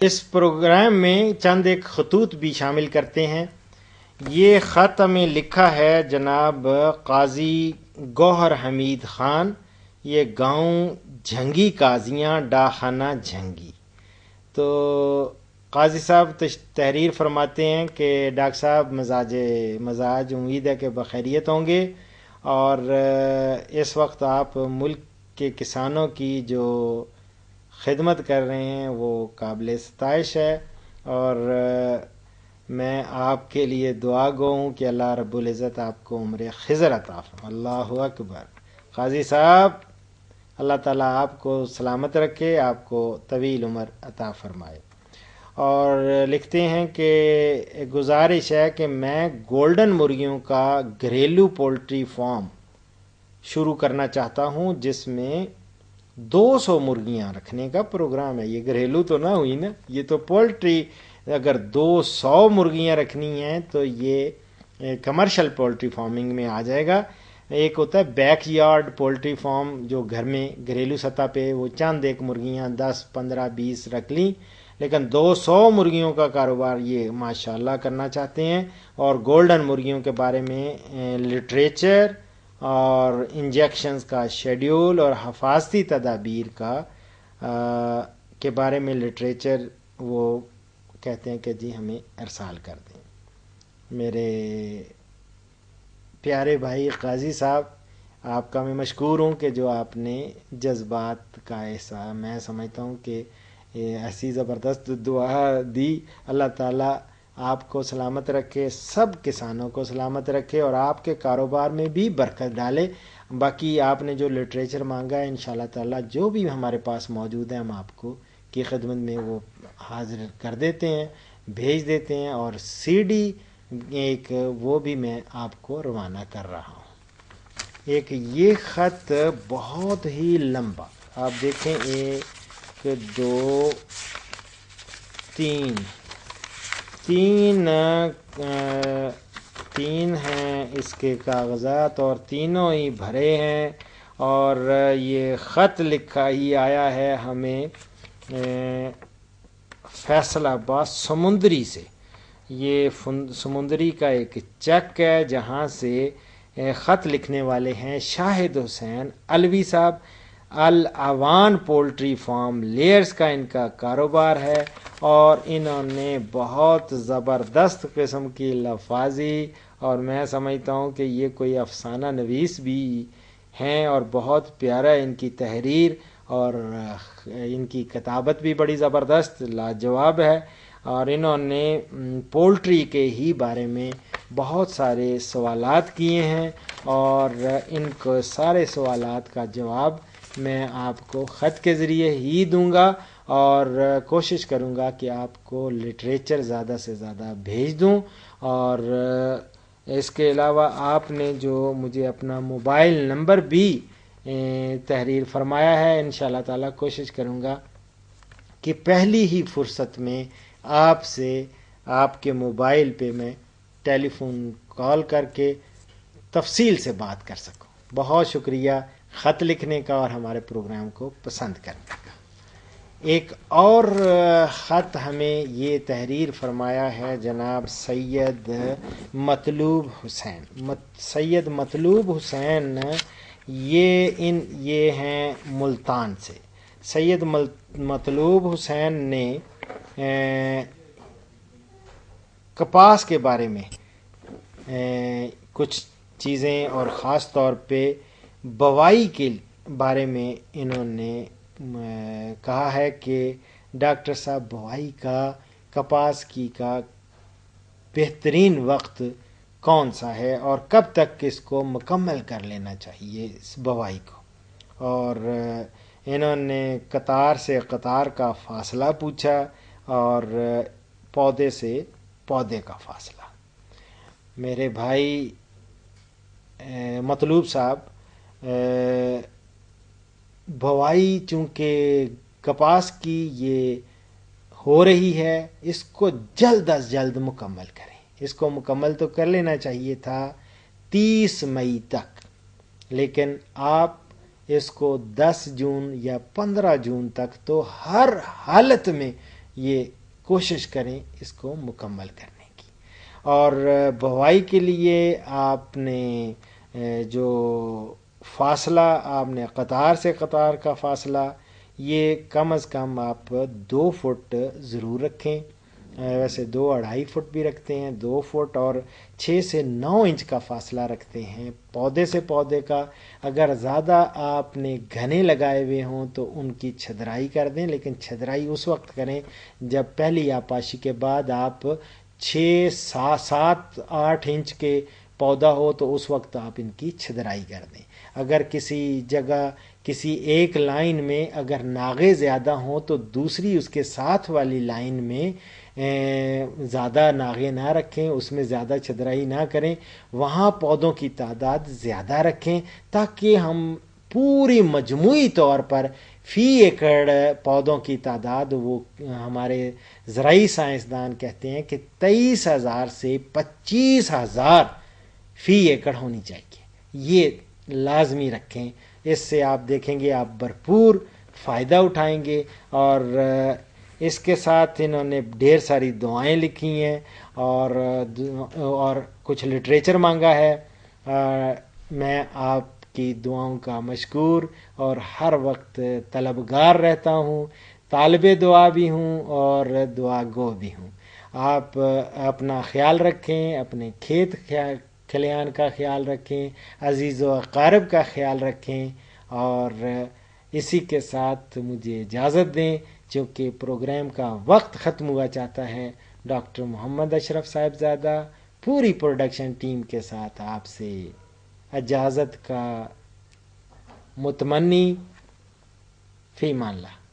اس programme میں چند ایک خطوط بھی شامل کرتے ہیں۔ یہ خط ہمیں لکھا ہے جناب قاضی گوہر حمید خان، یہ گاؤں جھنگی قاضیاں ڈاخانہ جھنگی۔ تو قاضی صاحب تحریر فرماتے ہیں کہ ڈاکٹر صاحب مزاج امید ہے کہ بخیریت ہوں گے، اور اس وقت آپ ملک کے کسانوں کی جو خدمت کر رہے ہیں وہ قابل ستائش ہے، اور میں آپ کے لیے دعا گو ہوں کہ اللہ رب العزت آپ کو عمر خضر عطا فرمائے۔ اللہ اکبر۔ قاضی صاحب اللہ تعالیٰ آپ کو سلامت رکھے، آپ کو طویل عمر عطا فرمائے۔ اور لکھتے ہیں کہ گزارش ہے کہ میں گولڈن مرغیوں کا گھریلو پولٹری فارم شروع کرنا چاہتا ہوں، جس میں 200 مرغیاں رکھنے کا پروگرام ہے۔ یہ گھریلو تو نہ ہوئی نا، یہ تو پولٹری۔ اگر 200 مرغیاں رکھنی ہیں تو یہ کمرشل پولٹری فارمنگ میں آ جائے گا۔ ایک ہوتا ہے بیک یارڈ پولٹری فارم، جو گھر میں گھریلو سطح پہ وہ چند ایک مرغیاں 10 15 20 رکھ لیں، لیکن 200 مرغیوں کا کاروبار یہ ماشاءاللہ کرنا چاہتے ہیں۔ اور گولڈن مرغیوں کے بارے میں لٹریچر اور انجیکشنز کا شیڈیول اور حفاظتی تدابیر کے بارے میں لٹریچر وہ کہتے ہیں کہ جی ہمیں ارسال کر دیں۔ میرے پیارے بھائی قاضی صاحب، آپ کا میں مشکور ہوں کہ جو آپ نے جذبات کا ایسا، میں سمجھتا ہوں کہ ایسی زبردست دعا دی۔ اللہ تعالیٰ آپ کو سلامت رکھے، سب کسانوں کو سلامت رکھے، اور آپ کے کاروبار میں بھی برکت ڈالے۔ باقی آپ نے جو لٹریچر مانگا ہے انشاءاللہ تعالیٰ جو بھی ہمارے پاس موجود ہے ہم آپ کو کی خدمت میں وہ حاضر کر دیتے ہیں، بھیج دیتے ہیں، اور سی ڈی ایک وہ بھی میں آپ کو روانہ کر رہا ہوں۔ ایک یہ خط بہت ہی لمبا، آپ دیکھیں 1 2 3 ہیں اس کے کاغذات، اور تینوں ہی بھرے ہیں، اور یہ خط لکھا ہی آیا ہے ہمیں فیصل آباد سمندری سے۔ یہ سمندری کا ایک چیک ہے جہاں سے خط لکھنے والے ہیں شاہد حسین علوی صاحب۔ الاوان پولٹری فارم لیئرز کا ان کا کاروبار ہے، اور انہوں نے بہت زبردست قسم کی لفاظی، اور میں سمجھتا ہوں کہ یہ کوئی افسانہ نویس بھی ہیں، اور بہت پیارا ان کی تحریر، اور ان کی کتابت بھی بڑی زبردست لاجواب ہے۔ اور انہوں نے پولٹری کے ہی بارے میں بہت سارے سوالات کیے ہیں، اور ان کو سارے سوالات کا جواب میں آپ کو خط کے ذریعے ہی دوں گا، اور کوشش کروں گا کہ آپ کو لٹریچر زیادہ سے زیادہ بھیج دوں۔ اور اس کے علاوہ آپ نے جو مجھے اپنا موبائل نمبر بھی تحریر فرمایا ہے، انشاءاللہ تعالیٰ کوشش کروں گا کہ پہلی ہی فرصت میں آپ سے آپ کے موبائل پہ میں ٹیلی فون کال کر کے تفصیل سے بات کر سکوں۔ بہت شکریہ خط لکھنے کا اور ہمارے پروگرام کو پسند کرنے کا۔ ایک اور خط ہمیں یہ تحریر فرمایا ہے جناب سید مطلوب حسین۔ سید مطلوب حسین یہ ہیں ملتان سے۔ سید مطلوب حسین نے کپاس کے بارے میں کچھ چیزیں، اور خاص طور پہ بوائی کے بارے میں انہوں نے کہا ہے کہ ڈاکٹر صاحب بوائی کا، کپاس کی کا بہترین وقت کون سا ہے، اور کب تک اس کو مکمل کر لینا چاہیے اس بوائی کو۔ اور انہوں نے قطار سے قطار کا فاصلہ پوچھا، اور پودے سے پودے کا فاصلہ۔ میرے بھائی مطلوب صاحب، بوائی چونکہ کپاس کی یہ ہو رہی ہے، اس کو جلد از جلد مکمل کریں۔ اس کو مکمل تو کر لینا چاہیے تھا 30 مئی تک، لیکن آپ اس کو 10 جون یا 15 جون تک تو ہر حالت میں یہ کوشش کریں اس کو مکمل کرنے کی. اور بوائی کے لیے آپ نے جو فاصلہ آپ نے قطار سے قطار کا فاصلہ یہ کم از کم آپ 2 فٹ ضرور رکھیں. ویسے 2-2.5 فٹ بھی رکھتے ہیں، 2 فٹ اور 6 سے 9 انچ کا فاصلہ رکھتے ہیں پودے سے پودے کا. اگر زیادہ آپ نے گھنے لگائے ہوئے ہوں تو ان کی چھدرائی کر دیں، لیکن چھدرائی اس وقت کریں جب پہلی آبپاشی کے بعد آپ 6-7-8 انچ کے پودا ہو تو اس وقت آپ ان کی چھدرائی کر دیں. اگر کسی جگہ کسی ایک لائن میں اگر ناغے زیادہ ہوں تو دوسری اس کے ساتھ والی لائن میں زیادہ ناغے نہ رکھیں، اس میں زیادہ چھدرائی نہ کریں، وہاں پودوں کی تعداد زیادہ رکھیں تاکہ ہم پوری مجموعی طور پر فی ایکڑ پودوں کی تعداد وہ ہمارے زرعی سائنسدان کہتے ہیں کہ 23,000 سے 25,000 فی ایکڑ ہونی چاہیے. یہ لازمی رکھیں، اس سے آپ دیکھیں گے آپ بھرپور فائدہ اٹھائیں گے. اور اس کے ساتھ انہوں نے ڈھیر ساری دعائیں لکھی ہیں اور کچھ لٹریچر مانگا ہے. میں آپ کی دعاؤں کا مشکور اور ہر وقت طلبگار رہتا ہوں، طالب دعا بھی ہوں اور دعا گو بھی ہوں. آپ اپنا خیال رکھیں، اپنے کھیت کھلیان کا خیال رکھیں، عزیز و اقارب کا خیال رکھیں. اور اسی کے ساتھ مجھے اجازت دیں چونکہ پروگرام کا وقت ختم ہوا چاہتا ہے. ڈاکٹر محمد اشرف صاحبزادہ پوری پروڈکشن ٹیم کے ساتھ آپ سے اجازت کا متمنی. فی امان اللہ.